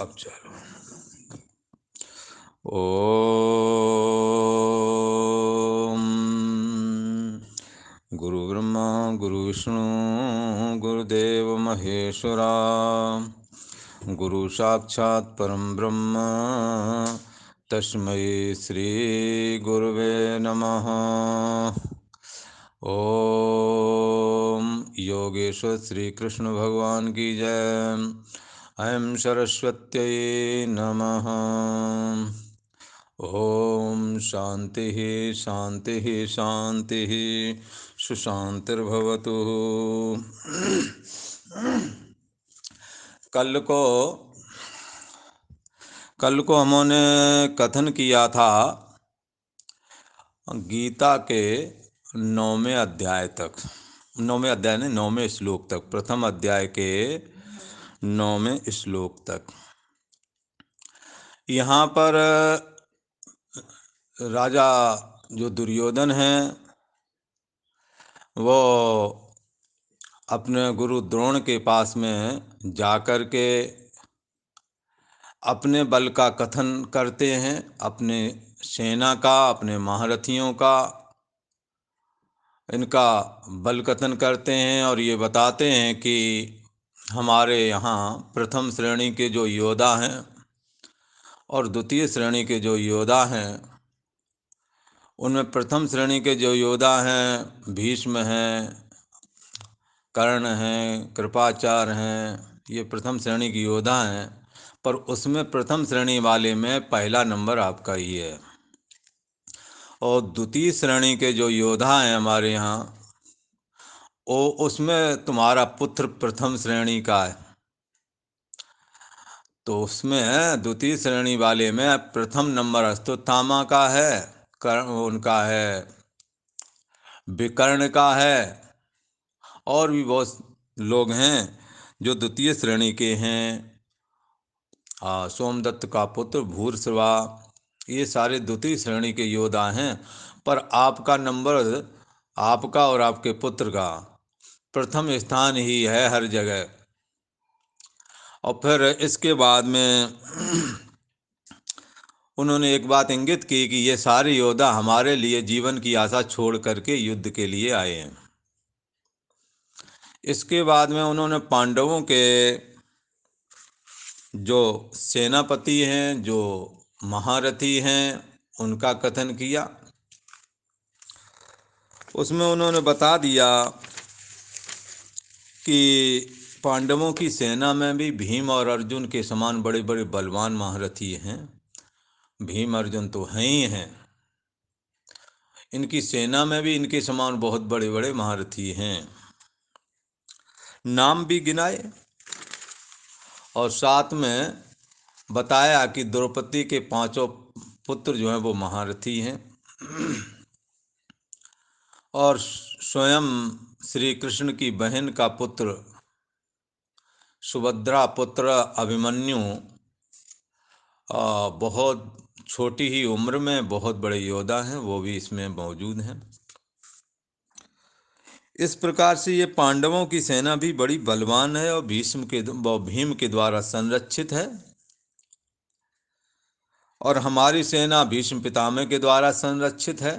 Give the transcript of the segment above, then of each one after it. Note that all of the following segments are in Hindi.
अब चलो। ओम गुरु ब्रह्मा गुरु विष्णु गुरुदेव महेश्वरा गुरु साक्षात् परम ब्रह्म तस्मै श्री गुरुवे नमः। ओम योगेश्वर श्री कृष्ण भगवान की जय। ऐं सरस्वत्यै नमः। ओम शांति शांति शांति सुशांतिर्भवतु। कल को हमने कथन किया था गीता के 9वें अध्याय तक, 9वें अध्याय ने 9वें श्लोक तक, प्रथम अध्याय के 9वें श्लोक तक। यहाँ पर राजा जो दुर्योधन है वो अपने गुरु द्रोण के पास में जाकर के अपने बल का कथन करते हैं, अपने सेना का, अपने महारथियों का, इनका बल कथन करते हैं और ये बताते हैं कि हमारे यहाँ प्रथम श्रेणी के जो योद्धा हैं और द्वितीय श्रेणी के जो योद्धा हैं, उनमें प्रथम श्रेणी के जो योद्धा हैं भीष्म हैं, कर्ण हैं, कृपाचार्य हैं, ये प्रथम श्रेणी के योद्धा हैं। पर उसमें प्रथम श्रेणी वाले में पहला नंबर आपका ही है। और द्वितीय श्रेणी के जो योद्धा हैं हमारे यहाँ, वो उसमें तुम्हारा पुत्र प्रथम श्रेणी का है। तो उसमें द्वितीय श्रेणी वाले में प्रथम नंबर अश्वत्थामा का है, उनका है, विकर्ण का है, और भी बहुत लोग हैं जो द्वितीय श्रेणी के हैं। सोमदत्त का पुत्र भूर्श्वा, ये सारे द्वितीय श्रेणी के योद्धा हैं। पर आपका नंबर, आपका और आपके पुत्र का प्रथम स्थान ही है हर जगह। और फिर इसके बाद में उन्होंने एक बात इंगित की कि ये सारे योद्धा हमारे लिए जीवन की आशा छोड़ करके युद्ध के लिए आए हैं। इसके बाद में उन्होंने पांडवों के जो सेनापति हैं, जो महारथी हैं, उनका कथन किया। उसमें उन्होंने बता दिया कि पांडवों की सेना में भी भीम और अर्जुन के समान बड़े बड़े बलवान महारथी हैं। भीम अर्जुन तो हैं ही हैं, इनकी सेना में भी इनके समान बहुत बड़े बड़े महारथी हैं। नाम भी गिनाए और साथ में बताया कि द्रौपदी के 5 पुत्र जो हैं वो महारथी हैं। और स्वयं श्री कृष्ण की बहन का पुत्र सुभद्रा पुत्र अभिमन्यु बहुत छोटी ही उम्र में बहुत बड़े योद्धा हैं, वो भी इसमें मौजूद हैं। इस प्रकार से ये पांडवों की सेना भी बड़ी बलवान है और भीम के द्वारा संरक्षित है। और हमारी सेना भीष्म पितामह के द्वारा संरक्षित है।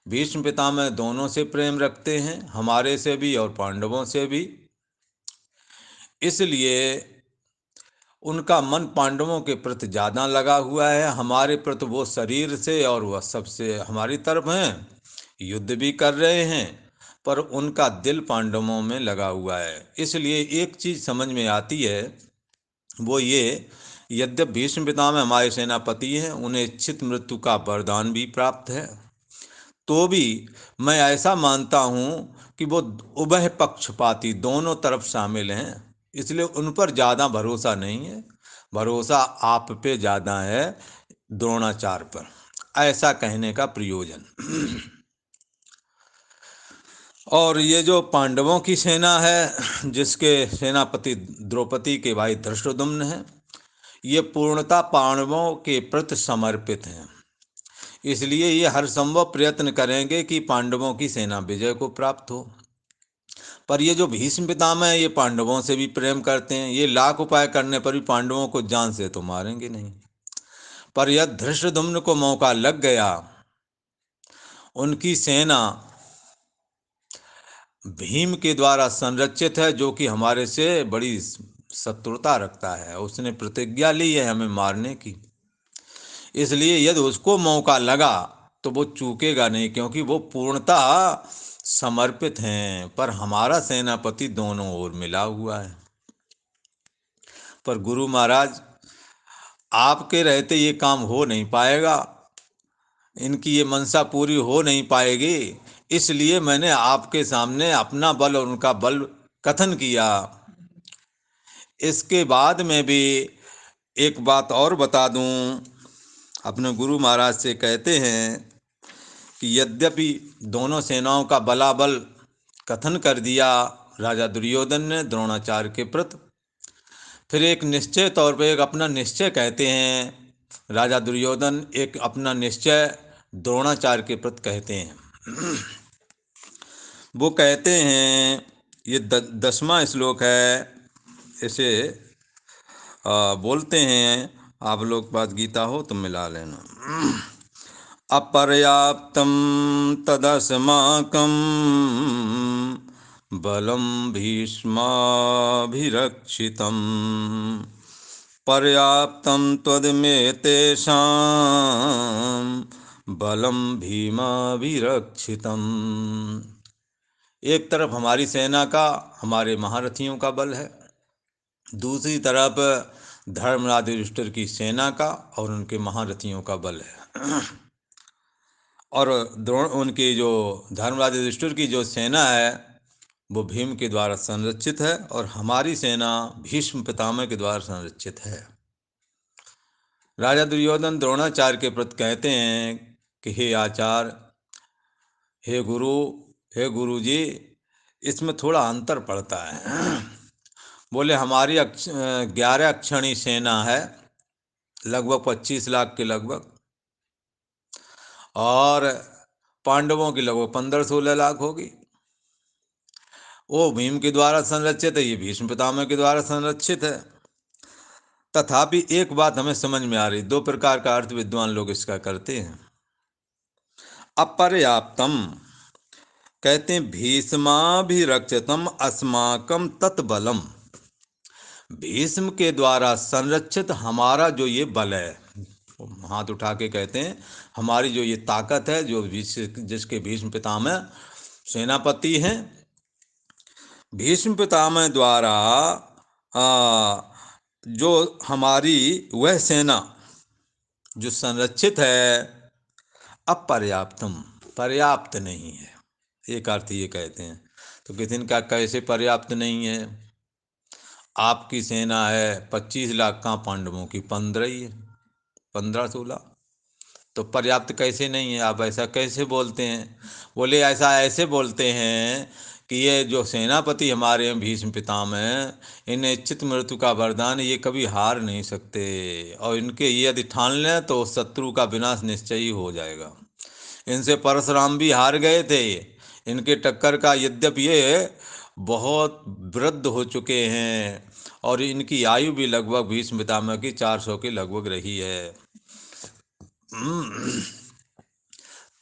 भीष्म पितामह दोनों से प्रेम रखते हैं, हमारे से भी और पांडवों से भी। इसलिए उनका मन पांडवों के प्रति ज़्यादा लगा हुआ है। हमारे प्रति वो शरीर से और वह सबसे हमारी तरफ हैं, युद्ध भी कर रहे हैं, पर उनका दिल पांडवों में लगा हुआ है। इसलिए एक चीज़ समझ में आती है, वो ये, यद्यपि भीष्म पितामह हमारे सेनापति हैं, उन्हें इच्छित मृत्यु का वरदान भी प्राप्त है, तो भी मैं ऐसा मानता हूँ कि वो उभय पक्षपाती, दोनों तरफ शामिल हैं। इसलिए उन पर ज़्यादा भरोसा नहीं है, भरोसा आप पे ज़्यादा है, द्रोणाचार्य पर। ऐसा कहने का प्रयोजन। और ये जो पांडवों की सेना है, जिसके सेनापति द्रौपदी के भाई धृष्टद्युम्न हैं, ये पूर्णतः पांडवों के प्रति समर्पित हैं। इसलिए ये हर संभव प्रयत्न करेंगे कि पांडवों की सेना विजय को प्राप्त हो। पर ये जो भीष्म पितामह है, ये पांडवों से भी प्रेम करते हैं। ये लाख उपाय करने पर भी पांडवों को जान से तो मारेंगे नहीं। पर यह धृष्टद्युम्न को मौका लग गया, उनकी सेना भीम के द्वारा संरक्षित है, जो कि हमारे से बड़ी शत्रुता रखता है। उसने प्रतिज्ञा ली है हमें मारने की, इसलिए यदि उसको मौका लगा तो वो चूकेगा नहीं, क्योंकि वो पूर्णतः समर्पित हैं। पर हमारा सेनापति दोनों ओर मिला हुआ है। पर गुरु महाराज, आपके रहते ये काम हो नहीं पाएगा, इनकी ये मनसा पूरी हो नहीं पाएगी। इसलिए मैंने आपके सामने अपना बल और उनका बल कथन किया। इसके बाद में भी एक बात और बता दूं, अपने गुरु महाराज से कहते हैं कि यद्यपि दोनों सेनाओं का बलाबल कथन कर दिया राजा दुर्योधन ने द्रोणाचार्य के प्रति, फिर एक निश्चय तौर पे एक अपना निश्चय कहते हैं। राजा दुर्योधन एक अपना निश्चय द्रोणाचार्य के प्रति कहते हैं। वो कहते हैं, ये 10वां श्लोक है, इसे बोलते हैं। आप लोग पास गीता हो तो मिला लेना। अपर्याप्तं तदस्माकं बलं भीष्माभिरक्षितं पर्याप्तं त्वदमेतेषां बलं भीमाभिरक्षितम्। एक तरफ हमारी सेना का, हमारे महारथियों का बल है, दूसरी तरफ धर्मराज युधिष्ठिर की सेना का और उनके महारथियों का बल है। और उनकी जो धर्मराज युधिष्ठिर की जो सेना है वो भीम के द्वारा संरक्षित है, और हमारी सेना भीष्म पितामह के द्वारा संरक्षित है। राजा दुर्योधन द्रोणाचार्य के प्रति कहते हैं कि हे आचार्य, हे गुरु जी, इसमें थोड़ा अंतर पड़ता है। बोले हमारी 11 अक्षणी सेना है, लगभग 25 लाख के लगभग, और पांडवों की लगभग 15-16 लाख होगी। वो भीम के द्वारा संरक्षित है, ये भीष्म पितामह के द्वारा संरक्षित है। तथापि एक बात हमें समझ में आ रही, दो प्रकार का अर्थ विद्वान लोग इसका करते हैं। अपर्याप्तम कहते हैं भीष्माभिरक्षितम अस्माकम तत्बलम, भीष्म के द्वारा संरक्षित हमारा जो ये बल है, हाथ उठा के कहते हैं हमारी जो ये ताकत है, जो जिसके भीष्म पितामह सेनापति हैं, भीष्म पितामह द्वारा जो हमारी वह सेना जो संरक्षित है, अपर्याप्तम पर्याप्त नहीं है। एक अर्थ ये कहते हैं। तो किसी का कैसे पर्याप्त नहीं है? आपकी सेना है 25 लाख का, पांडवों की 15 ही है, 15-16, तो पर्याप्त कैसे नहीं है? आप ऐसा कैसे बोलते हैं? बोले ऐसा ऐसे बोलते हैं कि ये जो सेनापति हमारे हैं भीष्म पितामह, इन्हें इच्छित मृत्यु का वरदान, ये कभी हार नहीं सकते, और इनके ये यदि ठान लें तो शत्रु का विनाश निश्चय ही हो जाएगा। इनसे परशुराम भी हार गए थे, इनके टक्कर का, यद्यपि ये बहुत वृद्ध हो चुके हैं और इनकी आयु भी लगभग भीष्म पितामह की 400 के लगभग रही है,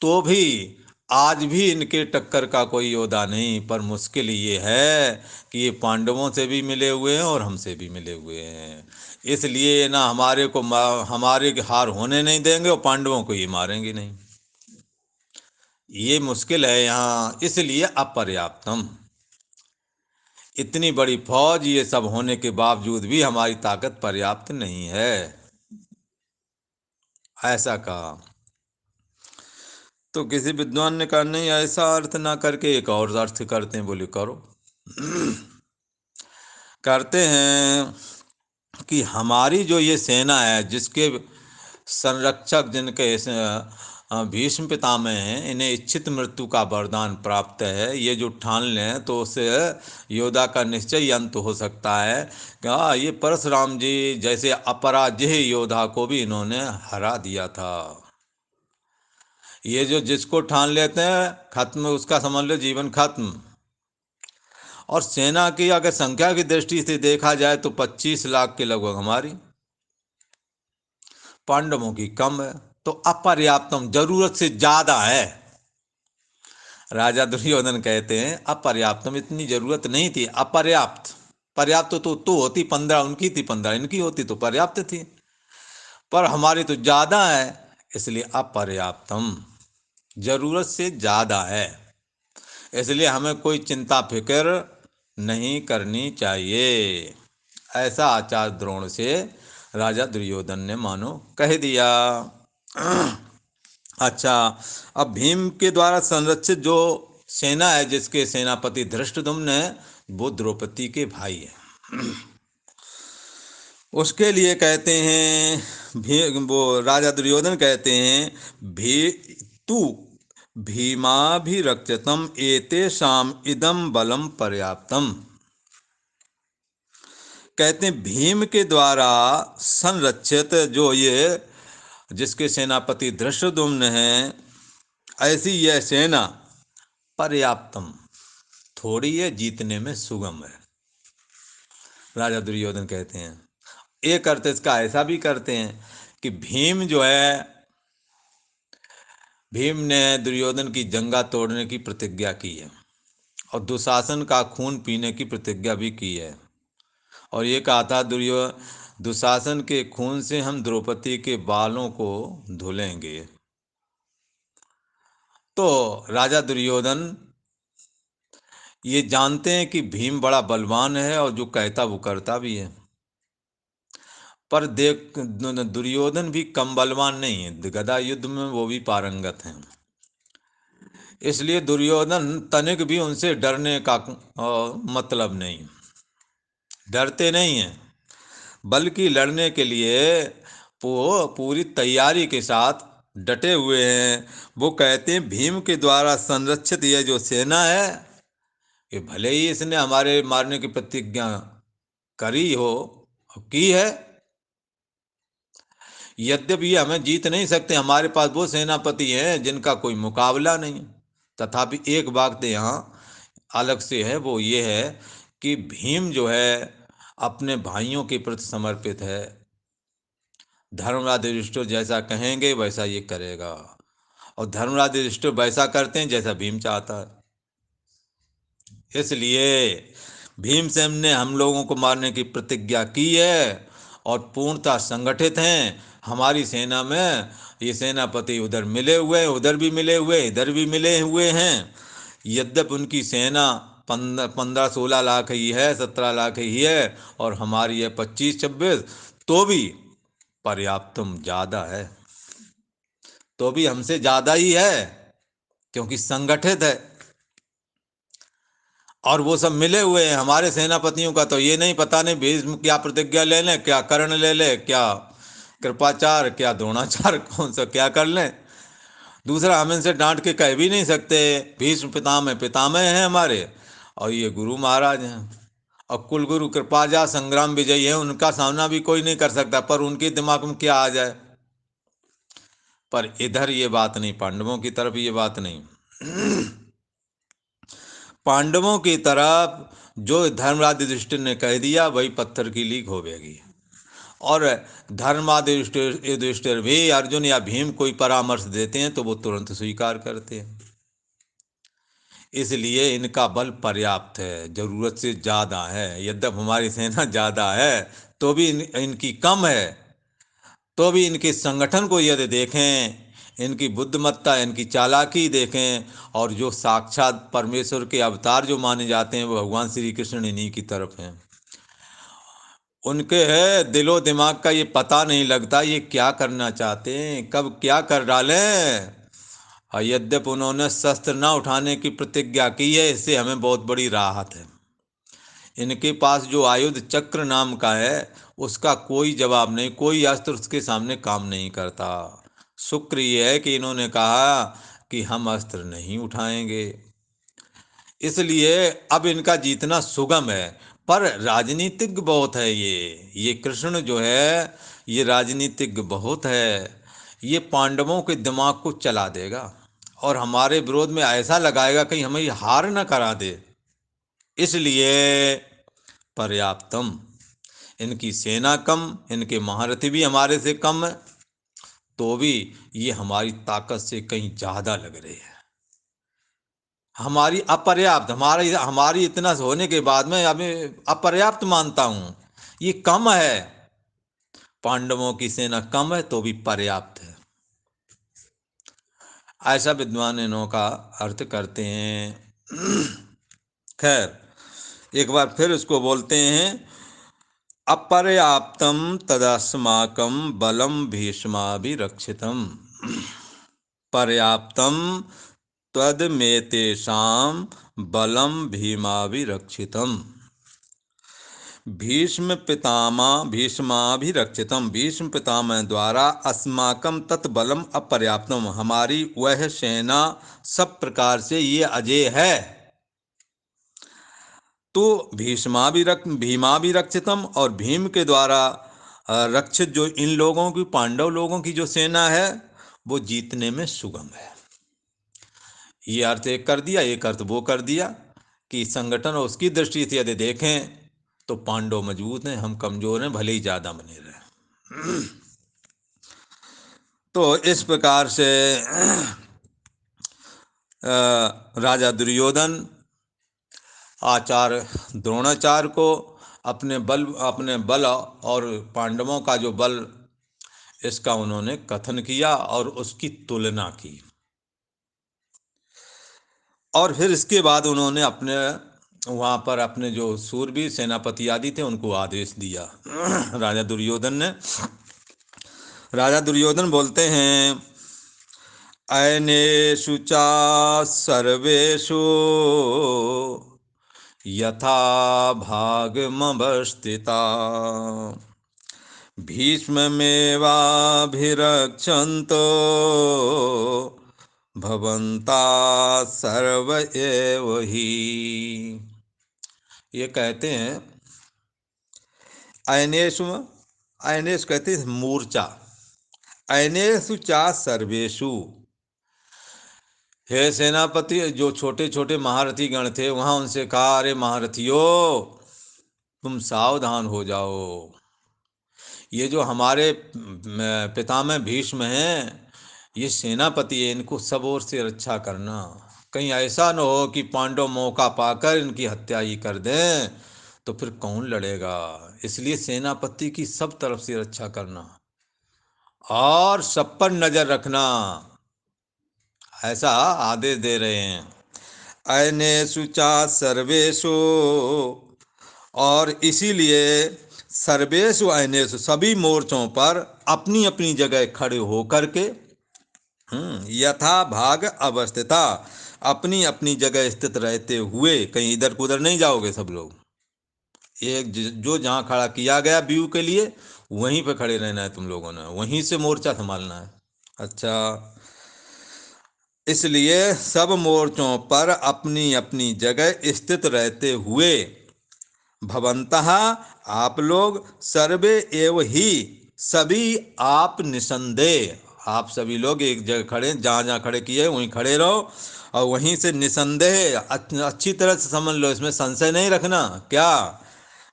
तो भी आज भी इनके टक्कर का कोई योद्धा नहीं। पर मुश्किल ये है कि ये पांडवों से भी मिले हुए हैं और हमसे भी मिले हुए हैं, इसलिए ना हमारे हार होने नहीं देंगे और पांडवों को ये मारेंगे नहीं। ये मुश्किल है यहाँ, इसलिए अपर्याप्तम, इतनी बड़ी फौज, ये सब होने के बावजूद भी हमारी ताकत पर्याप्त नहीं है, ऐसा कहा। तो किसी विद्वान ने कहा नहीं, ऐसा अर्थ ना करके एक और अर्थ करते हैं। बोले करो। करते हैं कि हमारी जो ये सेना है, जिसके संरक्षक जिनके भीष्म पितामह हैं, इन्हें इच्छित मृत्यु का वरदान प्राप्त है, ये जो ठान लें तो उससे योद्धा का निश्चय ही अंत हो सकता है। क्या ये परशुराम जी जैसे अपराजेय योद्धा को भी इन्होंने हरा दिया था। ये जो जिसको ठान लेते हैं खत्म, उसका समझ लो जीवन खत्म। और सेना की अगर संख्या की दृष्टि से देखा जाए तो 25 लाख के लगभग हमारी, पांडवों की कम है। तो अपर्याप्तम, जरूरत से ज्यादा है। राजा दुर्योधन कहते हैं अपर्याप्तम, इतनी जरूरत नहीं थी, अपर्याप्त। पर्याप्त तो होती 15, उनकी थी 15, इनकी होती तो पर्याप्त थी, पर हमारी तो ज्यादा है, इसलिए अपर्याप्तम, जरूरत से ज्यादा है। इसलिए हमें कोई चिंता फिक्र नहीं करनी चाहिए। ऐसा आचार्य द्रोण से राजा दुर्योधन ने मानो कह दिया। अच्छा, अब भीम के द्वारा संरक्षित जो सेना है, जिसके सेनापति धृष्टद्युम्न है, वो द्रौपदी के भाई है। उसके लिए कहते हैं वो राजा दुर्योधन कहते हैं भी तू भीमाभिरक्षितम एतेषाम इदम बलम पर्याप्तम। कहते हैं भीम के द्वारा संरक्षित जो ये, जिसके सेनापति धृष्टद्युम्न है, ऐसी यह सेना पर्याप्तम, थोड़ी है, जीतने में सुगम है, राजा दुर्योधन कहते हैं। एक अर्थ इसका ऐसा भी करते हैं कि भीम जो है, भीम ने दुर्योधन की जंगा तोड़ने की प्रतिज्ञा की है और दुशासन का खून पीने की प्रतिज्ञा भी की है, और ये कहा था दुशासन के खून से हम द्रौपदी के बालों को धुलेंगे। तो राजा दुर्योधन ये जानते हैं कि भीम बड़ा बलवान है और जो कहता वो करता भी है, पर देख दुर्योधन भी कम बलवान नहीं है, गदा युद्ध में वो भी पारंगत हैं। इसलिए दुर्योधन तनिक भी उनसे डरने का मतलब नहीं, डरते नहीं हैं, बल्कि लड़ने के लिए वो पूरी तैयारी के साथ डटे हुए हैं। वो कहते हैं भीम के द्वारा संरक्षित ये जो सेना है, ये भले ही इसने हमारे मारने की प्रतिज्ञा करी हो, की है, यद्यपि ये हमें जीत नहीं सकते, हमारे पास वो सेनापति हैं जिनका कोई मुकाबला नहीं, तथापि एक बात यहाँ अलग से है, वो ये है कि भीम जो है अपने भाइयों के प्रति समर्पित है। धर्मराज युधिष्ठिर जैसा कहेंगे वैसा ये करेगा, और धर्मराज युधिष्ठिर वैसा करते हैं जैसा भीम चाहता है। इसलिए भीमसेन ने हम लोगों को मारने की प्रतिज्ञा की है और पूर्णतः संगठित हैं। हमारी सेना में ये सेनापति उधर मिले हुए, उधर भी मिले हुए, इधर भी मिले हुए हैं। यद्यपि उनकी सेना 15-16 लाख ही है, 17 लाख ही है, और हमारी है 25-26, तो भी पर्याप्तम ज़्यादा है, तो भी हमसे ज़्यादा ही है, क्योंकि संगठित है और वो सब मिले हुए हैं। हमारे सेनापतियों का तो ये नहीं, पता नहीं भीष्म क्या प्रतिज्ञा ले लें, क्या कर्ण ले ले, क्या कृपाचार्य, क्या द्रोणाचार्य, कौन सा क्या कर लें। दूसरा, हम इनसे डांट के कह भी नहीं सकते, भीष्म पितामह पितामह हैं हमारे, और ये गुरु महाराज हैं, और कुल गुरु कृपाजा संग्राम विजयी है, उनका सामना भी कोई नहीं कर सकता, पर उनके दिमाग में क्या आ जाए। पर इधर ये बात नहीं, पांडवों की तरफ ये बात नहीं। पांडवों की तरफ जो धर्मराज युधिष्ठिर ने कह दिया वही पत्थर की लीक होवेगी, और धर्मराज युधिष्ठिर भी अर्जुन या भीम कोई परामर्श देते हैं तो वो तुरंत स्वीकार करते हैं। इसलिए इनका बल पर्याप्त है, जरूरत से ज़्यादा है। यद्यपि हमारी सेना ज़्यादा है तो भी इनकी कम है, तो भी इनके संगठन को यदि देखें, इनकी बुद्धिमत्ता, इनकी चालाकी देखें, और जो साक्षात परमेश्वर के अवतार जो माने जाते हैं वो भगवान श्री कृष्ण इन्हीं की तरफ हैं। उनके है दिलो दिमाग का ये पता नहीं लगता, ये क्या करना चाहते हैं, कब क्या कर डालें। और यद्यपि उन्होंने शस्त्र न उठाने की प्रतिज्ञा की है, इससे हमें बहुत बड़ी राहत है। इनके पास जो आयुध चक्र नाम का है उसका कोई जवाब नहीं, कोई अस्त्र उसके सामने काम नहीं करता। शुक्र ये है कि इन्होंने कहा कि हम अस्त्र नहीं उठाएंगे, इसलिए अब इनका जीतना सुगम है। पर राजनीतिज्ञ बहुत है ये कृष्ण जो है ये राजनीतिज्ञ बहुत है। ये पांडवों के दिमाग को चला देगा और हमारे विरोध में ऐसा लगाएगा कहीं हमें ये हार न करा दे। इसलिए पर्याप्तम, इनकी सेना कम, इनके महारथी भी हमारे से कम है, तो भी ये हमारी ताकत से कहीं ज्यादा लग रहे हैं। हमारी अपर्याप्त, हमारी इतना होने के बाद में अभी अपर्याप्त मानता हूं, ये कम है। पांडवों की सेना कम है तो भी पर्याप्त है, ऐसा विद्वान इन्हों का अर्थ करते हैं। खैर, एक बार फिर उसको बोलते हैं, अपर्याप्तम तदस्माकं बलम भीष्माभिरक्षितम्। पर्याप्तम त्वदमेतेषां बलम भीमाभिरक्षितम्। भीष्माभिरक्षितम्, भीष्म पितामह द्वारा अस्माकं तत्बलम अपर्याप्तम, हमारी वह सेना सब प्रकार से ये अजेय है। तो भीमाभिरक्षितम, और भीम के द्वारा रक्षित जो इन लोगों की, पांडव लोगों की जो सेना है, वो जीतने में सुगम है। ये अर्थ एक कर दिया, एक अर्थ वो कर दिया कि संगठन और उसकी दृष्टि से यदि देखें तो पांडव मजबूत हैं, हम कमजोर हैं, भले ही ज्यादा बने रहे। तो इस प्रकार से राजा दुर्योधन आचार्य द्रोणाचार्य को अपने बल और पांडवों का जो बल, इसका उन्होंने कथन किया और उसकी तुलना की। और फिर इसके बाद उन्होंने अपने वहाँ पर अपने जो सूरवीर सेनापति आदि थे उनको आदेश दिया। राजा दुर्योधन बोलते हैं, अयनेषु चा सर्वेषु यथा भागमवस्थिता भीष्ममेवाभिरक्षन्तो भवन्ता सर्व एव ही। ये कहते हैं, अयनेषु, अयनेश कहते हैं मूर्छा, अयनेषु चा सर्वेषु, हे सेनापति, जो छोटे छोटे महारथी गण थे वहां उनसे कहा, अरे महारथियों, तुम सावधान हो जाओ। ये जो हमारे पितामह भीष्म हैं, ये सेनापति है, इनको सब ओर से रक्षा करना। कहीं ऐसा न हो कि पांडव मौका पाकर इनकी हत्या ही कर दें, तो फिर कौन लड़ेगा। इसलिए सेनापति की सब तरफ से रक्षा करना और सब पर नजर रखना, ऐसा आदेश दे रहे हैं। अयनेषु चा सर्वेषु, और इसीलिए सर्वेषु अयनेषु, सभी मोर्चों पर अपनी अपनी जगह खड़े होकर के, यथा भाग अवस्थिता, अपनी अपनी जगह स्थित रहते हुए, कहीं इधर उधर नहीं जाओगे सब लोग। एक जो जहाँ खड़ा किया गया व्यू के लिए, वहीं पे खड़े रहना है तुम लोगों ने, वहीं से मोर्चा संभालना है। अच्छा, इसलिए सब मोर्चों पर अपनी अपनी जगह स्थित रहते हुए, भवन्तः, आप लोग, सर्वे एव ही, सभी आप निसंदेह, आप सभी लोग एक जगह खड़े, जहाँ जहाँ खड़े किए वहीं खड़े रहो, और वहीं से निसंदेह, अच्छी तरह से समझ लो, इसमें संशय नहीं रखना। क्या?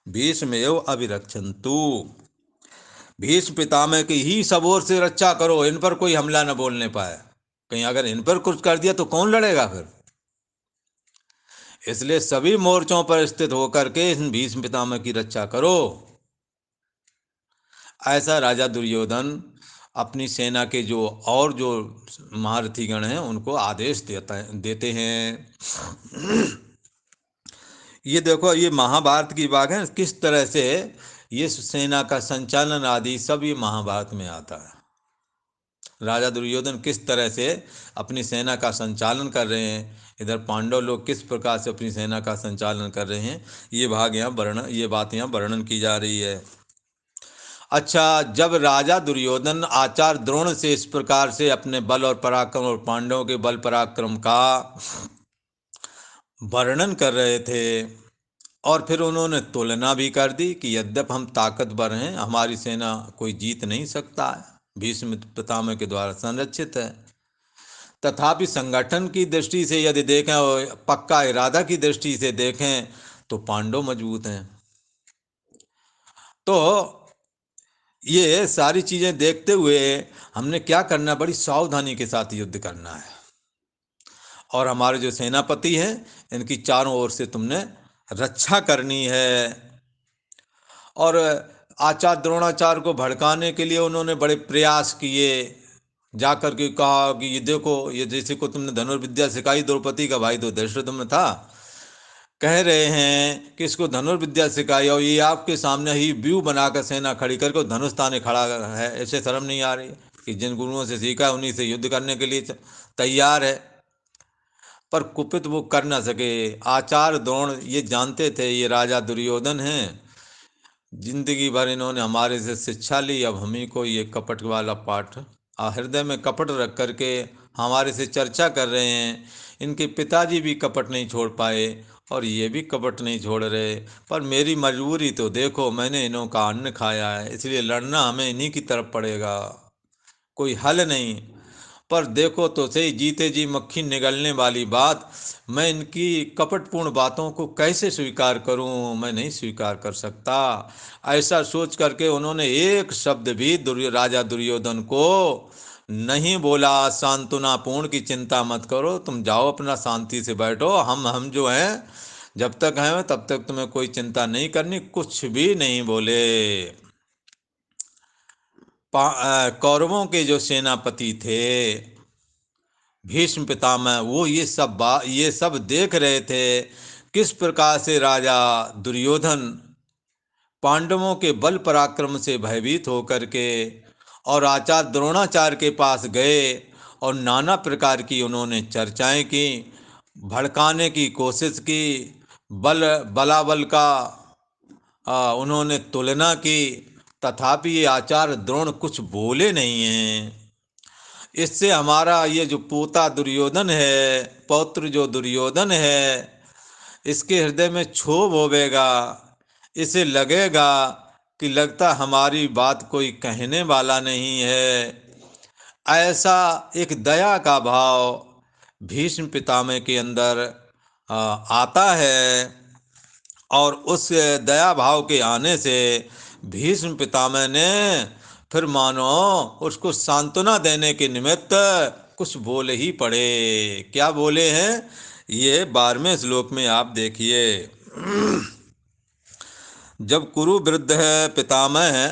भीष्मेव अभिरक्षन्तु, भीष्म पितामह की ही सब ओर से रक्षा करो, इन पर कोई हमला न बोलने पाए। कहीं अगर इन पर कुछ कर दिया तो कौन लड़ेगा फिर। इसलिए सभी मोर्चों पर स्थित होकर के इन भीष्म पितामह की रक्षा करो। ऐसा राजा दुर्योधन अपनी सेना के जो महारथी गण हैं उनको आदेश देते हैं। ये देखो, ये महाभारत की बात है, किस तरह से ये सेना का संचालन आदि सब ये महाभारत में आता है। राजा दुर्योधन किस तरह से अपनी सेना का संचालन कर रहे हैं, इधर पांडव लोग किस प्रकार से अपनी सेना का संचालन कर रहे हैं, ये बात यहाँ वर्णन की जा रही है। अच्छा, जब राजा दुर्योधन आचार्य द्रोण से इस प्रकार से अपने बल और पराक्रम और पांडवों के बल पराक्रम का वर्णन कर रहे थे, और फिर उन्होंने तुलना भी कर दी कि यद्यप हम ताकतवर हैं, हमारी सेना कोई जीत नहीं सकता है, भीष्म पितामह के द्वारा संरक्षित है, तथापि संगठन की दृष्टि से यदि देखें और पक्का इरादा की दृष्टि से देखें तो पांडव मजबूत हैं। तो ये सारी चीजें देखते हुए हमने क्या करना है, बड़ी सावधानी के साथ युद्ध करना है। और हमारे जो सेनापति हैं, इनकी चारों ओर से तुमने रक्षा करनी है। और आचार्य द्रोणाचार्य को भड़काने के लिए उन्होंने बड़े प्रयास किए। जाकर के कहा कि ये देखो, ये जैसे को तुमने धनुर्विद्या सिखाई द्रौपदी का भाई तो धृष्टद्युम्न था, कह रहे हैं कि इसको धनुर्विद्या सिखाई और ये आपके सामने ही व्यू बनाकर सेना खड़ी करके धनुष ताने खड़ा है। ऐसे शर्म नहीं आ रही कि जिन गुरुओं से सीखा उन्हीं से युद्ध करने के लिए तैयार है। पर कुपित वो कर न सके। आचार्य द्रोण ये जानते थे ये राजा दुर्योधन हैं, जिंदगी भर इन्होंने हमारे से शिक्षा ली, अब हम ही को ये कपट वाला पाठ हृदय में कपट रख करके हमारे से चर्चा कर रहे हैं। इनके पिताजी भी कपट नहीं छोड़ पाए और ये भी कपट नहीं छोड़ रहे। पर मेरी मजबूरी तो देखो, मैंने इन्हों का अन्न खाया है, इसलिए लड़ना हमें इन्हीं की तरफ पड़ेगा, कोई हल नहीं। पर देखो तो सही, जीते जी मक्खी निगलने वाली बात, मैं इनकी कपटपूर्ण बातों को कैसे स्वीकार करूं, मैं नहीं स्वीकार कर सकता। ऐसा सोच करके उन्होंने एक शब्द भी राजा दुर्योधन को नहीं बोला। सांत्वनापूर्ण की चिंता मत करो, तुम जाओ अपना शांति से बैठो, हम जो हैं जब तक हैं तब तक तुम्हें कोई चिंता नहीं करनी, कुछ भी नहीं बोले। कौरवों के जो सेनापति थे भीष्म पितामह, वो ये सब देख रहे थे किस प्रकार से राजा दुर्योधन पांडवों के बल पराक्रम से भयभीत होकर के और आचार्य द्रोणाचार्य के पास गए और नाना प्रकार की उन्होंने चर्चाएं की, भड़काने की कोशिश की, बलाबल का उन्होंने तुलना की। तथापि ये आचार्य द्रोण कुछ बोले नहीं हैं। इससे हमारा ये जो पोता दुर्योधन है, पौत्र जो दुर्योधन है, इसके हृदय में क्षोभ होवेगा। इसे लगेगा कि लगता हमारी बात कोई कहने वाला नहीं है। ऐसा एक दया का भाव भीष्म पितामह के अंदर आता है। और उस दया भाव के आने से भीष्म पितामह ने फिर मानो उसको सांत्वना देने के निमित्त कुछ बोले ही पड़े। क्या बोले हैं, ये 12वें श्लोक में आप देखिए। जब कुरु वृद्ध है पितामह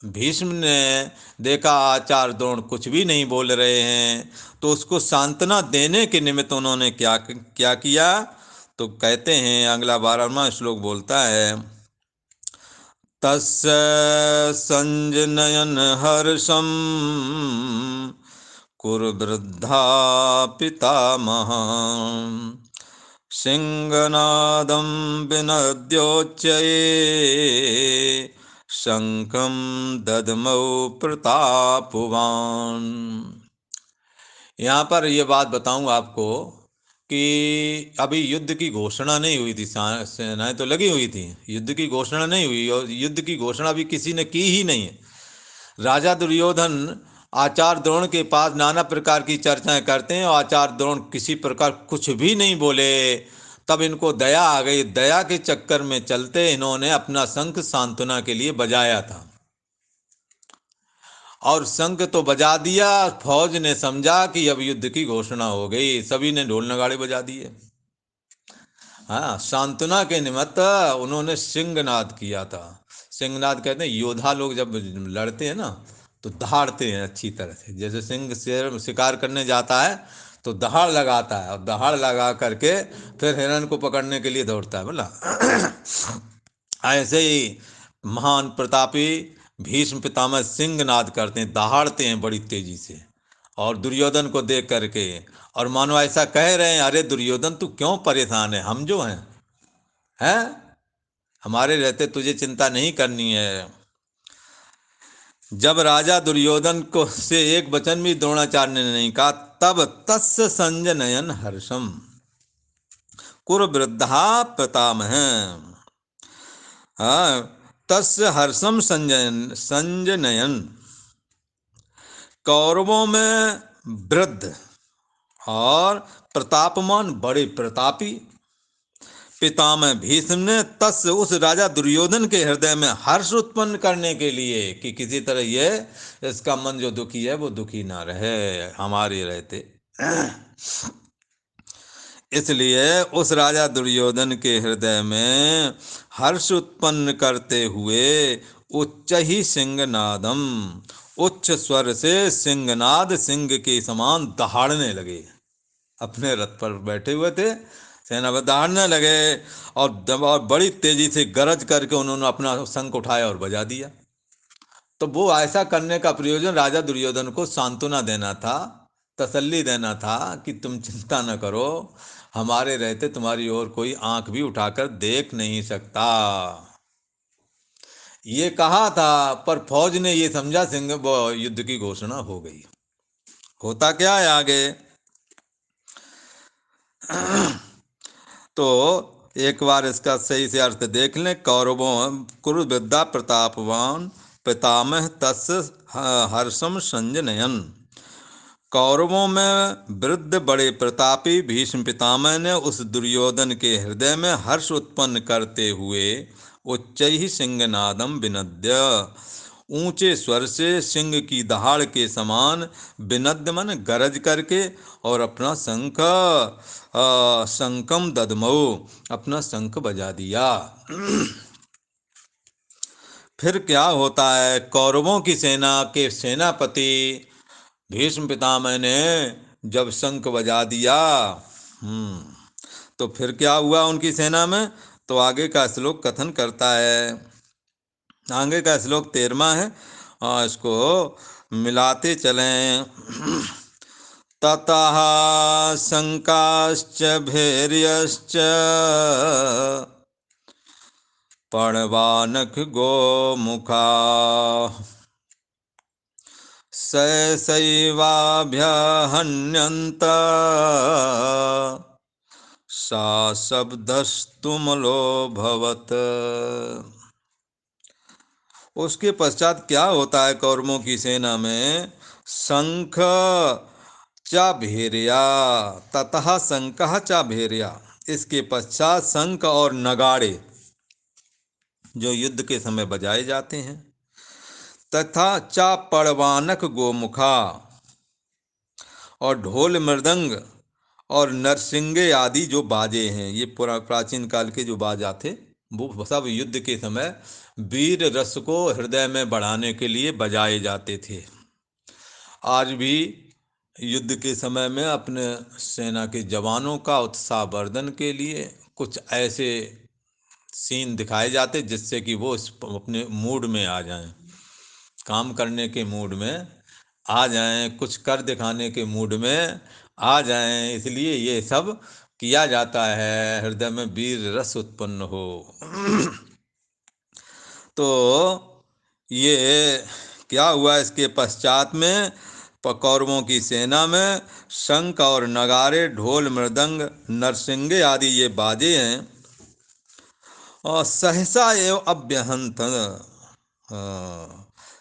भीष्म ने देखा आचार्य द्रोण कुछ भी नहीं बोल रहे हैं, तो उसको सांत्वना देने के निमित्त उन्होंने क्या क्या किया। तो कहते हैं, अगला 12वां श्लोक बोलता है, तस्य संजनयन हर्षम कुरुवृद्धा पितामह सिंहनादं विनद्योच्चये शंखं दद्मौ प्रतापवान। यहाँ पर ये बात बताऊँ आपको कि अभी युद्ध की घोषणा नहीं हुई थी, सेनाएं तो लगी हुई थी, युद्ध की घोषणा नहीं हुई और युद्ध की घोषणा भी किसी ने की ही नहीं है। राजा दुर्योधन आचार्य द्रोण के पास नाना प्रकार की चर्चाएं करते हैं और आचार्य द्रोण किसी प्रकार कुछ भी नहीं बोले। तब इनको दया आ गई, दया के चक्कर में चलते इन्होंने अपना शंख सांत्वना के लिए बजाया था और शंख तो बजा दिया। फौज ने समझा कि अब युद्ध की घोषणा हो गई, सभी ने ढोल नगाड़े बजा दिए। हाँ, सांत्वना के निमित्त उन्होंने सिंहनाद किया था। सिंहनाद कहते हैं, योद्धा लोग जब लड़ते हैं ना तो दहाड़ते हैं अच्छी तरह से, जैसे सिंह शेर शिकार करने जाता है तो दहाड़ लगाता है और दहाड़ लगा करके फिर हिरण को पकड़ने के लिए दौड़ता है, बोला। ऐसे ही महान प्रतापी भीष्म पितामह सिंहनाद करते हैं, दहाड़ते हैं बड़ी तेजी से और दुर्योधन को देख करके, और मानो ऐसा कह रहे हैं, अरे दुर्योधन तू क्यों परेशान है, हम जो हैं हमारे रहते तुझे चिंता नहीं करनी है। जब राजा दुर्योधन को से एक वचन भी द्रोणाचार्य ने नहीं कहा, तब तस्य संजनयन हर्षम कुरुवृद्धा पितामह। हाँ, तस्य हर्षम संजनयन, कौरवों में वृद्ध और प्रतापमान, बड़े प्रतापी पितामह भीष्म ने तस् उस राजा दुर्योधन के हृदय में हर्ष उत्पन्न करने के लिए कि किसी तरह ये इसका मन जो दुखी है वो दुखी ना रहे हमारे रहते, इसलिए उस राजा दुर्योधन के हृदय में हर्ष उत्पन्न करते हुए उच्च ही सिंहनादम, उच्च स्वर से सिंहनाद सिंह के समान दहाड़ने लगे। अपने रथ पर बैठे हुए थे, सेना पर दहाड़ने लगे और बड़ी तेजी से गरज करके उन्होंने अपना शंख उठाया और बजा दिया। तो वो ऐसा करने का प्रयोजन राजा दुर्योधन को सांत्वना देना था, तसल्ली देना था कि तुम चिंता न करो, हमारे रहते तुम्हारी ओर कोई आंख भी उठाकर देख नहीं सकता। ये कहा था, पर फौज ने ये समझा सिंह वो युद्ध की घोषणा हो गई। होता क्या है आगे, तो एक बार इसका सही से अर्थ देख लें। कौरवों कुरु विद्या प्रतापवान पितामह तस् हर्षम संजनयन। कौरवों में वृद्ध बड़े प्रतापी भीष्म पितामह ने उस दुर्योधन के हृदय में हर्ष उत्पन्न करते हुए उच्च ही सिंहनादम विनद्य, ऊंचे स्वर से सिंह की दहाड़ के समान, विनद्य मन गरज करके, और अपना शंखम ददमो, अपना शंख बजा दिया। फिर क्या होता है, कौरवों की सेना के सेनापति भीष्म पितामह ने जब शंख बजा दिया, तो फिर क्या हुआ उनकी सेना में, तो आगे का श्लोक कथन करता है। आगे का श्लोक 13वां है, इसको मिलाते चलें। ततः शंकाश्च भैर्यश्च पणवानक गोमुखा सैसैवाभ्यहन्यन्त सा शब्दस्तुमलोऽभवत्। उसके पश्चात क्या होता है, कौरवों की सेना में शंख चा भेरिया, ततः शंख चा भेरिया, इसके पश्चात शंख और नगाड़े जो युद्ध के समय बजाए जाते हैं, तथा चा पड़वानक गोमुखा, और ढोल मृदंग और नरसिंगे आदि जो बाजे हैं, ये प्राचीन काल के जो बाजा थे, वो सब युद्ध के समय वीर रस को हृदय में बढ़ाने के लिए बजाए जाते थे। आज भी युद्ध के समय में अपने सेना के जवानों का उत्साहवर्धन के लिए कुछ ऐसे सीन दिखाए जाते जिससे कि वो अपने मूड में आ जाएं, काम करने के मूड में आ जाएं, कुछ कर दिखाने के मूड में आ जाएं, इसलिए ये सब किया जाता है, हृदय में वीर रस उत्पन्न हो। तो ये क्या हुआ, इसके पश्चात में कौरवों की सेना में शंख और नगारे, ढोल मृदंग, नरसिंगे आदि ये बाजे हैं, और सहसा एवं अभ्यहंत,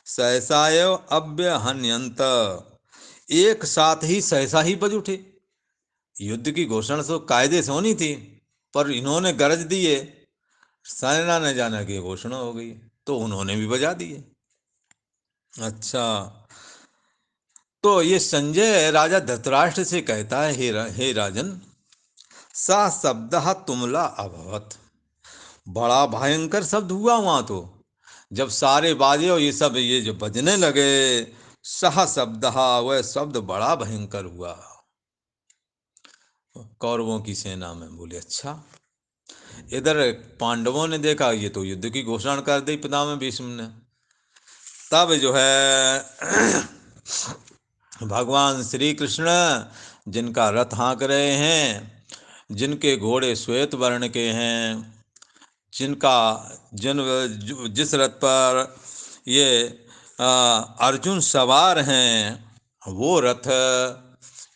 सहसा एवं अभ्यहन्यंत, एक साथ ही सहसा ही बज उठे। युद्ध की घोषणा तो कायदे से होनी थी, पर इन्होंने गरज दिए, सेना ने जाना कि घोषणा हो गई, तो उन्होंने भी बजा दिए। अच्छा, तो ये संजय राजा धृतराष्ट्र से कहता है, हे राजन, सा शब्द तुमला अभवत, बड़ा भयंकर शब्द हुआ वहां तो, जब सारे बाजे और ये सब ये जो बजने लगे, सह शब्द, वह शब्द बड़ा भयंकर हुआ। कौरवों की सेना में बोले, अच्छा। इधर पांडवों ने देखा, ये तो युद्ध की घोषणा कर दी पितामह भीष्म ने। तब जो है भगवान श्री कृष्ण जिनका रथ हाँक रहे हैं, जिनके घोड़े श्वेत वर्ण के हैं, जिनका जिस रथ पर ये अर्जुन सवार हैं, वो रथ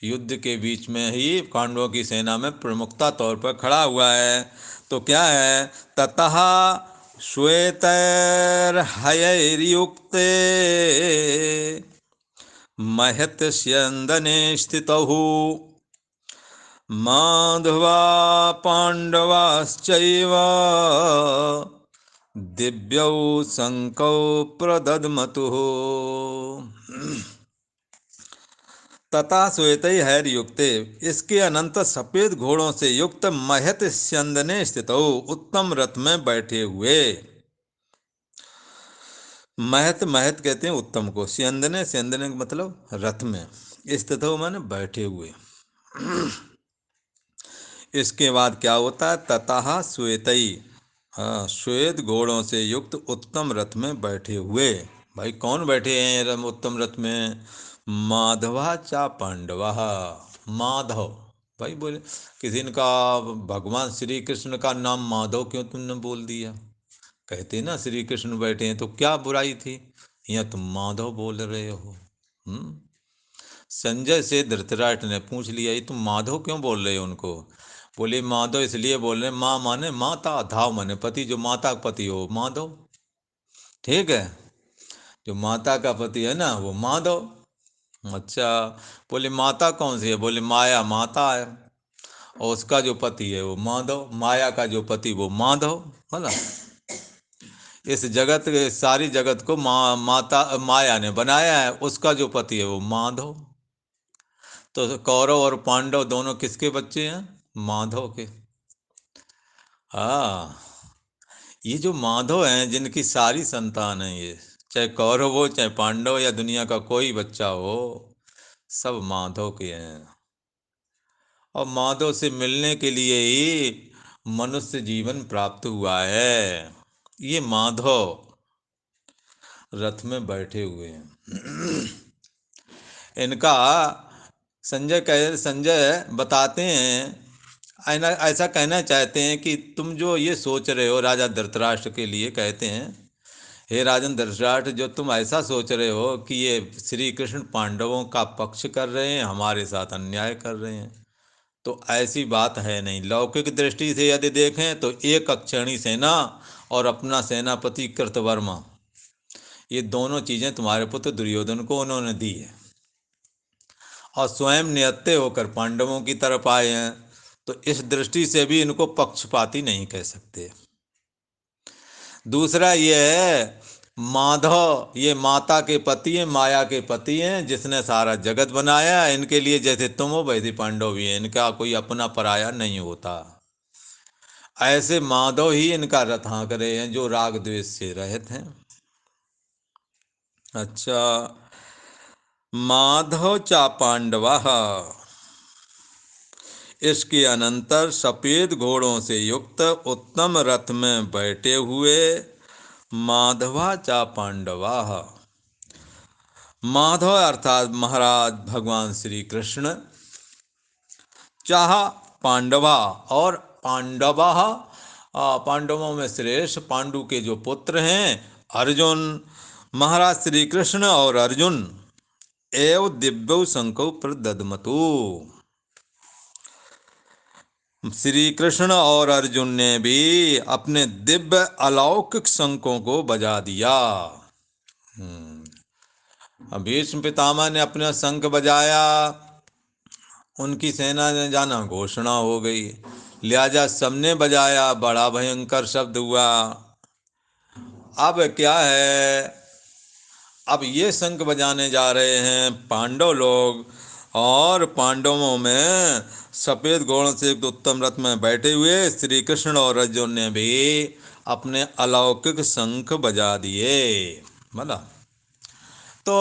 युद्ध के बीच में ही पांडवों की सेना में प्रमुखता तौर पर खड़ा हुआ है। तो क्या है, ततः श्वेतैर्हयैर्युक्ते महत स्यंदने स्थितौ माधवा पाण्डवाश्चैव दिव्यौ शङ्कौ प्रदद्मतुः। तथा श्वेतैर्युक्ते, इसके अनंतर सफेद घोड़ों से युक्त महत स्यंदने स्थितौ, उत्तम रथ में बैठे हुए। महत महत कहते हैं उत्तम को, स्यंदने स्यंदने का मतलब रथ में, स्थितौ माने बैठे हुए। इसके बाद क्या होता है, ततः श्वेतई, हाँ, श्वेत घोड़ों से युक्त उत्तम रथ में बैठे हुए। भाई कौन बैठे हैं उत्तम रथ में? माधवा चा पांडवा। माधव, भाई बोले किसी ने कहा भगवान श्री कृष्ण का नाम माधव क्यों तुमने बोल दिया? कहते ना श्री कृष्ण बैठे हैं तो क्या बुराई थी, यहाँ तुम माधव बोल रहे हो। संजय से धृतराष्ट्र ने पूछ लिया, ये तुम माधव क्यों बोल रहे हो उनको? बोले माधव इसलिए बोल रहे हैं, माँ माने माता, धाव माने पति, जो माता का पति हो माधव। ठीक है, जो माता का पति है ना वो माधव। अच्छा, बोले माता कौन सी है? बोले माया माता है, और उसका जो पति है वो माधव, माया का जो पति वो माधव। बोला इस जगत के सारी जगत को माता माया ने बनाया है, उसका जो पति है वो माधव। तो कौरव और पांडव दोनों किसके बच्चे हैं? माधव के। हाँ, ये जो माधव हैं जिनकी सारी संतान है, ये चाहे कौरव हो चाहे पांडव या दुनिया का कोई बच्चा हो, सब माधव के हैं। और माधव से मिलने के लिए ही मनुष्य जीवन प्राप्त हुआ है। ये माधव रथ में बैठे हुए हैं। इनका संजय बताते हैं, ऐसा कहना चाहते हैं कि तुम जो ये सोच रहे हो, राजा धृतराष्ट्र के लिए कहते हैं, हे राजन धृतराष्ट्र, जो तुम ऐसा सोच रहे हो कि ये श्री कृष्ण पांडवों का पक्ष कर रहे हैं, हमारे साथ अन्याय कर रहे हैं, तो ऐसी बात है नहीं। लौकिक दृष्टि से यदि देखें तो एक अक्षौहिणी सेना और अपना सेनापति कृतवर्मा, ये दोनों चीज़ें तुम्हारे पुत्र दुर्योधन को उन्होंने दी है, और स्वयं निहत्थे होकर पांडवों की तरफ आए हैं, तो इस दृष्टि से भी इनको पक्षपाती नहीं कह सकते। दूसरा ये है, माधव ये माता के पति हैं, माया के पति हैं, जिसने सारा जगत बनाया। इनके लिए जैसे तुम हो वैसे पांडव भी हैं, इनका कोई अपना पराया नहीं होता। ऐसे माधव ही इनका रथ हाँक रहे हैं जो राग द्वेष से रहित हैं। अच्छा, माधव चा पांडवा, इसके अनंतर सफेद घोड़ों से युक्त उत्तम रथ में बैठे हुए माधवा चा पांडवा। माधव अर्थात महाराज भगवान श्री कृष्ण, चाह पांडवा और पांडवा, पांडवों में श्रेष्ठ पांडु के जो पुत्र हैं अर्जुन, महाराज श्री कृष्ण और अर्जुन एव दिव्यौ शंकौ प्रदद्मतु। श्री कृष्ण और अर्जुन ने भी अपने दिव्य अलौकिक शंखों को बजा दिया। भीष्म पितामह ने अपना शंख बजाया, उनकी सेना ने जाना घोषणा हो गई, लिहाजा सबने बजाया, बड़ा भयंकर शब्द हुआ। अब क्या है, अब ये शंख बजाने जा रहे हैं पांडव लोग, और पांडवों में सफेद घोड़ों से एक उत्तम रथ में बैठे हुए श्री कृष्ण और अर्जुन ने भी अपने अलौकिक शंख बजा दिए। मतलब तो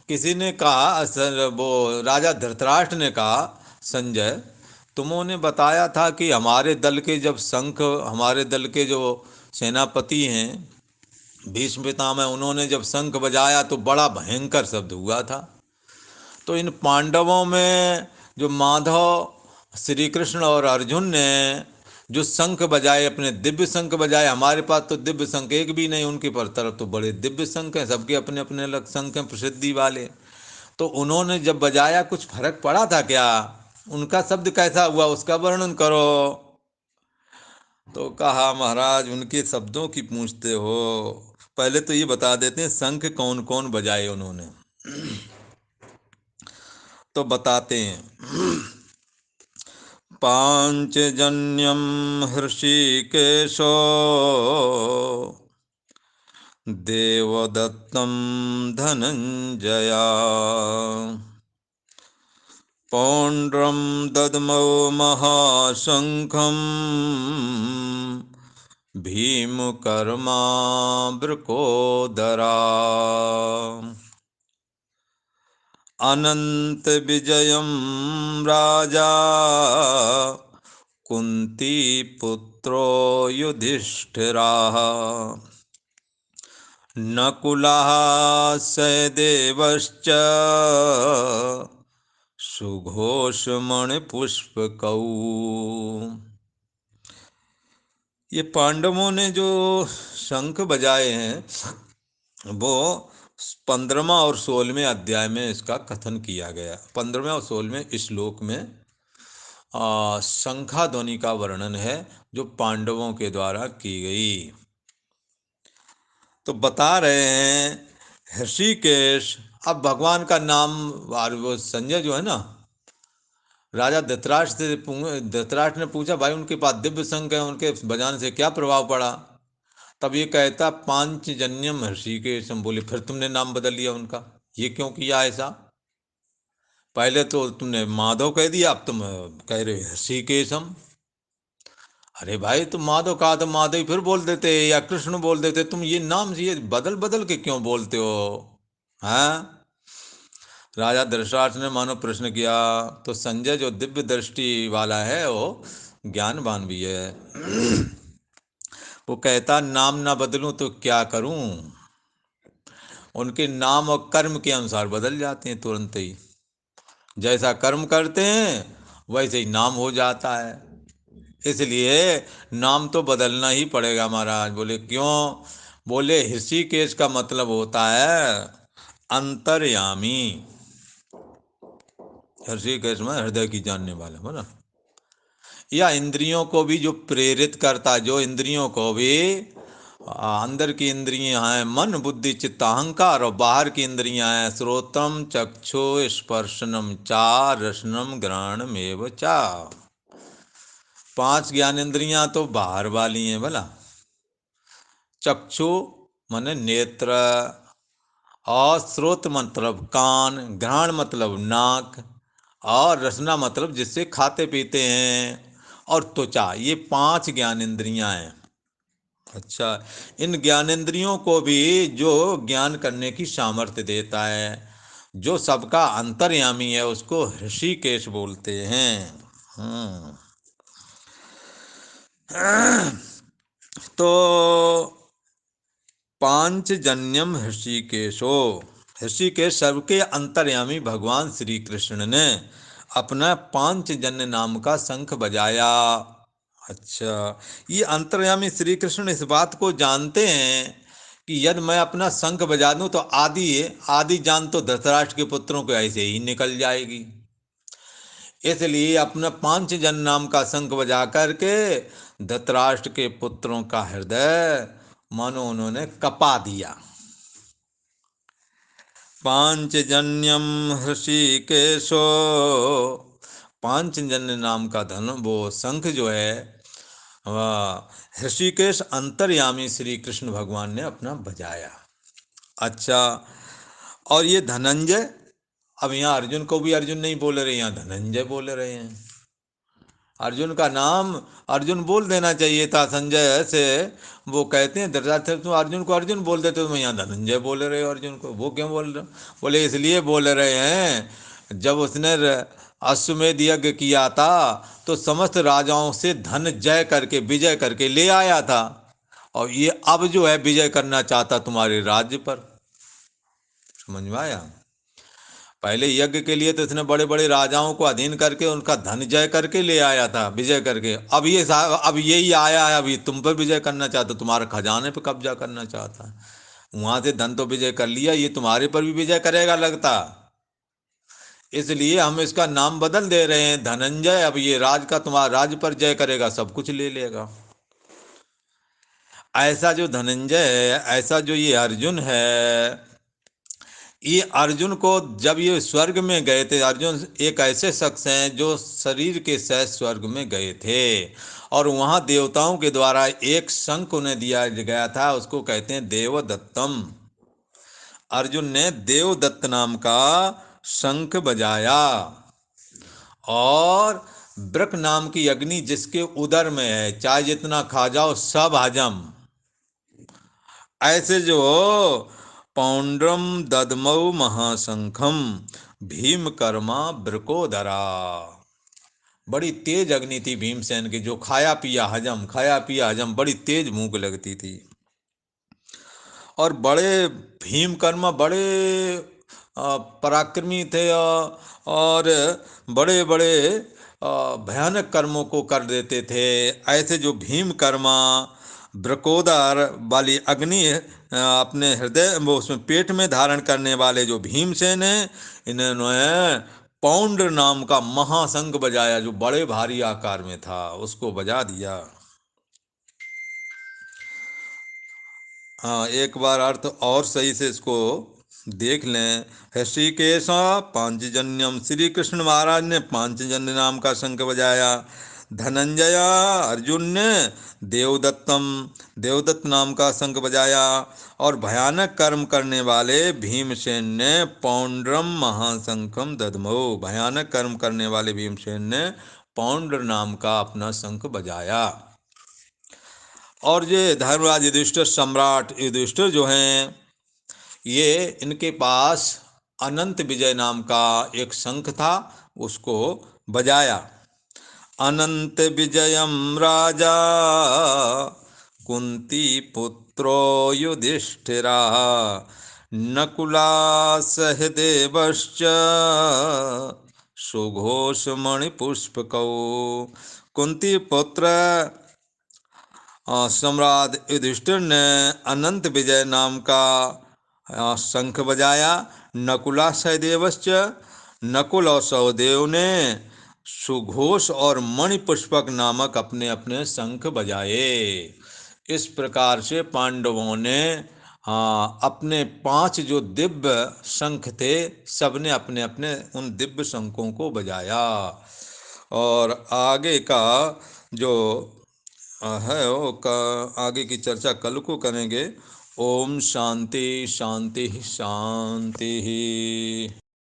किसी ने कहा, वो राजा धृतराष्ट्र ने कहा, संजय तुमने बताया था कि हमारे दल के जब शंख, हमारे दल के जो सेनापति हैं भीष्म पितामह, उन्होंने जब शंख बजाया तो बड़ा भयंकर शब्द हुआ था। तो इन पांडवों में जो माधव, श्री कृष्ण और अर्जुन ने जो शंख बजाए, अपने दिव्य शंख बजाए, हमारे पास तो दिव्य शंख एक भी नहीं, उनके पर तरफ तो बड़े दिव्य शंख हैं, सबके अपने अपने अलग शंख हैं प्रसिद्धि वाले। तो उन्होंने जब बजाया कुछ फर्क पड़ा था क्या? उनका शब्द कैसा हुआ उसका वर्णन करो। तो कहा महाराज उनके शब्दों की पूछते हो, पहले तो ये बता देते हैं शंख कौन कौन बजाए उन्होंने। तो बताते हैं, पाञ्चजन्यं हृषीकेशो देवदत्तं धनञ्जया पौण्ड्रं दद्मौ महाशङ्खं भीमकर्मावृकोदरा अनन्तविजयं राजा कुन्तीपुत्रो युधिष्ठिरः नकुलः सहदेवश्च सुघोषमणिपुष्पकौ। ये पांडवों ने जो शंख बजाए हैं वो 15वां और 16वें अध्याय में इसका कथन किया गया। 15वें और 16वें श्लोक में शंखाध्वनि का वर्णन है जो पांडवों के द्वारा की गई। तो बता रहे हैं ऋषिकेश। अब भगवान का नाम वो संजय जो है ना, राजा धृतराष्ट्र ने पूछा भाई उनके पास दिव्य शंख है, उनके बजाने से क्या प्रभाव पड़ा? तब ये कहता पांचजन्यम ऋषिकेशम। बोले फिर तुमने नाम बदल लिया उनका, ये क्यों किया ऐसा? पहले तो तुमने माधव कह दिया, अब तुम कह रहे ऋषिकेशम। अरे भाई तुम माधव कहा तो माधव ही फिर बोल देते या कृष्ण बोल देते, तुम ये नाम ये बदल बदल के क्यों बोलते हो? हाँ। राजा धृतराष्ट्र ने मानो प्रश्न किया तो संजय जो दिव्य दृष्टि वाला है वो ज्ञानवान भी है। वो कहता नाम ना बदलूं तो क्या करूं? उनके नाम और कर्म के अनुसार बदल जाते हैं तुरंत ही। जैसा कर्म करते हैं वैसे ही नाम हो जाता है। इसलिए नाम तो बदलना ही पड़ेगा महाराज। बोले क्यों? बोले ऋषिकेश का मतलब होता है अंतर्यामी। ऋषिकेश में हृदय की जानने वाला बोला, या इंद्रियों को भी जो प्रेरित करता, जो इंद्रियों को भी अंदर की इंद्रियां हैं मन बुद्धि चित्त अहंकार, और बाहर की इंद्रियां हैं श्रोत्रम चक्षु स्पर्शनम चा रसनम घ्राणम एव चा। 5 ज्ञानेंद्रियां तो बाहर वाली हैं भला। चक्षु माने नेत्र, और श्रोत मतलब कान, घ्राण मतलब नाक, और रसना मतलब जिससे खाते पीते हैं, और त्वचा, ये 5 ज्ञानेंद्रियां हैं। अच्छा, इन ज्ञानेंद्रियों को भी जो ज्ञान करने की सामर्थ्य देता है, जो सबका अंतर्यामी है, उसको ऋषिकेश बोलते हैं। तो पांचजन्यम ऋषिकेशो, ऋषिकेश सबके अंतर्यामी भगवान श्री कृष्ण ने अपना पांचजन्य नाम का शंख बजाया। अच्छा, ये अंतर्यामी श्री कृष्ण इस बात को जानते हैं कि यदि मैं अपना शंख बजा दूं तो आदि जान तो धृतराष्ट्र के पुत्रों को ऐसे ही निकल जाएगी। इसलिए अपना पांचजन नाम का शंख बजा करके धृतराष्ट्र के पुत्रों का हृदय मानो उन्होंने कपा दिया। पांचजन्यम ऋषिकेशो, पांचजन्य नाम का धन वो शंख जो है वह ऋषिकेश अंतर्यामी श्री कृष्ण भगवान ने अपना बजाया। अच्छा, और ये धनंजय, अब यहाँ अर्जुन को भी अर्जुन नहीं बोल रहे, यहाँ धनंजय बोल रहे हैं। अर्जुन का नाम अर्जुन बोल देना चाहिए था संजय से। वो कहते हैं धृतराष्ट्र तुम अर्जुन को अर्जुन बोल देते, तुम यहाँ धनंजय बोल रहे हो अर्जुन को, वो क्यों बोल रहे हो? बोले इसलिए बोल रहे हैं जब उसने अश्वमेध यज्ञ किया था तो समस्त राजाओं से धन जय करके विजय करके ले आया था, और ये अब जो है विजय करना चाहता तुम्हारे राज्य पर। समझ में आया? पहले यज्ञ के लिए तो इसने बड़े बड़े राजाओं को अधीन करके उनका धन जय करके ले आया था, विजय करके। अब यही आया है, अभी तुम पर विजय करना चाहता, तुम्हारे खजाने पर कब्जा करना चाहता है। वहां से धन तो विजय कर लिया, ये तुम्हारे पर भी विजय करेगा लगता। इसलिए हम इसका नाम बदल दे रहे हैं धनंजय। अब ये राज का तुम्हारा राज्य पर जय करेगा, सब कुछ ले लेगा। ऐसा जो धनंजय है, ऐसा जो ये अर्जुन है, ये अर्जुन को जब ये स्वर्ग में गए थे, अर्जुन एक ऐसे शख्स हैं जो शरीर के सहित स्वर्ग में गए थे, और वहाँ देवताओं के द्वारा एक शंख उन्हें दिया गया था, उसको कहते हैं देवदत्तम। अर्जुन ने देवदत्त नाम का शंख बजाया, और ब्रक नाम की अग्नि जिसके उदर में है, चाहे जितना खा जाओ सब हजम, ऐसे जो पौंड्रम ददमऊ महाशंखम भीम कर्मा ब्रकोदरा, बड़ी तेज अग्नि थी भीमसेन की, जो खाया पिया हजम, खाया पिया हजम, बड़ी तेज भूख लगती थी। और बड़े भीमकर्मा बड़े पराक्रमी थे, और बड़े बड़े भयानक कर्मों को कर देते थे। ऐसे जो भीमकर्मा ब्रकोदर वाली अग्नि अपने हृदय वो उसमें पेट में धारण करने वाले जो भीमसेन हैं, इन्होंने पौंड नाम का महाशंख बजाया, जो बड़े भारी आकार में था, उसको बजा दिया। हाँ, एक बार अर्थ और सही से इसको देख लें। ऋषिकेश पांचजन्यम, श्री कृष्ण महाराज ने पांचजन्य नाम का शंख बजाया। धनंजय अर्जुन ने देवदत्तम, देवदत्त नाम का शंख बजाया। और भयानक कर्म करने वाले भीमसेन ने पौंड्रम महाशंखम दधमो, भयानक कर्म करने वाले भीमसेन ने पौंड्र नाम का अपना शंख बजाया। और ये धर्मराज युधिष्ठिर, सम्राट युधिष्ठिर जो हैं, ये इनके पास अनंत विजय नाम का एक शंख था, उसको बजाया। अनंत विजयम राजा कुंती पुत्रो युधिष्ठिरा, नकुला सहदेवश्च सुघोष मणिपुष्पकौ। कुंती पुत्र सम्राट युधिष्ठिर ने अनंत विजय नाम का शंख बजाया। नकुला सहदेवश्च, नकुल और सहदेव ने सुघोष और मणिपुष्पक नामक अपने अपने शंख बजाए। इस प्रकार से पांडवों ने अपने 5 जो दिव्य शंख थे, सबने अपने अपने उन दिव्य शंखों को बजाया। और आगे का जो है वो आगे की चर्चा कल को करेंगे। ओम शांति शांति शांति।